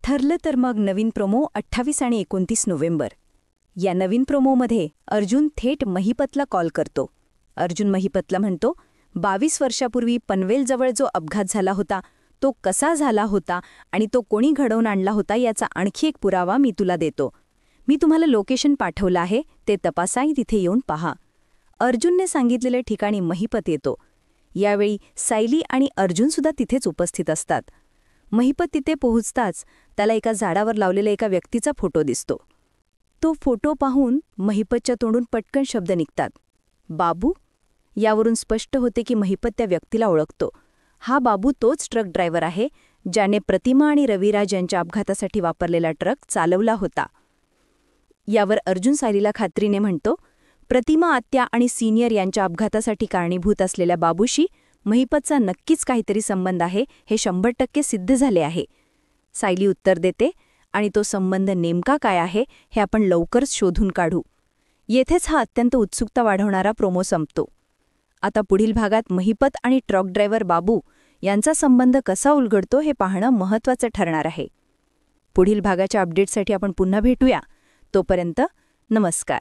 ठरलं तर मग नवीन प्रोमो 28 आणि 29 नोव्हेंबर. या नवीन प्रोमोमध्ये अर्जुन थेट महिपतला कॉल करतो. अर्जुन महिपतला म्हणतो, 22 वर्षापूर्वी पनवेलजवळ जो अपघात झाला होता तो कसा झाला होता आणि तो कोणी घडवून आणला होता याचा आणखी एक पुरावा मी तुला देतो. मी तुम्हाला लोकेशन पाठवलं आहे, ते तपासाई, तिथे येऊन पहा. अर्जुनने सांगितलेल्या ठिकाणी महिपत येतो. यावेळी सायली आणि अर्जुनसुद्धा तिथेच उपस्थित असतात. महिपत तिथे पोहोचताच त्याला एका झाडावर लावलेल्या एका व्यक्तीचा फोटो दिसतो. तो फोटो पाहून महिपतच्या तोंडून पटकन शब्द निघतात, बाबू. यावरून स्पष्ट होते की महिपत त्या व्यक्तीला ओळखतो. हा बाबू तोच ट्रक ड्रायव्हर आहे ज्याने प्रतिमा आणि रविराज यांच्या अपघातासाठी वापरलेला ट्रक चालवला होता. यावर अर्जुन सायलीला खात्रीने म्हणतो, प्रतिमा आत्या आणि सिनियर यांच्या अपघातासाठी कारणीभूत असलेल्या बाबूशी महिपतचा नक्कीच काहीतरी संबंध आहे, हे 100% सिद्ध झाले आहे. सायली उत्तर देते, आणि तो संबंध नेमका काय आहे हे आपण लवकरच शोधून काढू. येथेच हा अत्यंत उत्सुकता वाढवणारा प्रोमो संपतो. आता पुढील भागात महिपत आणि ट्रक ड्रायव्हर बाबू यांचा संबंध कसा उलगडतो हे पाहणं महत्त्वाचं ठरणार आहे. पुढील भागाच्या अपडेटसाठी आपण पुन्हा भेटूया. तोपर्यंत नमस्कार.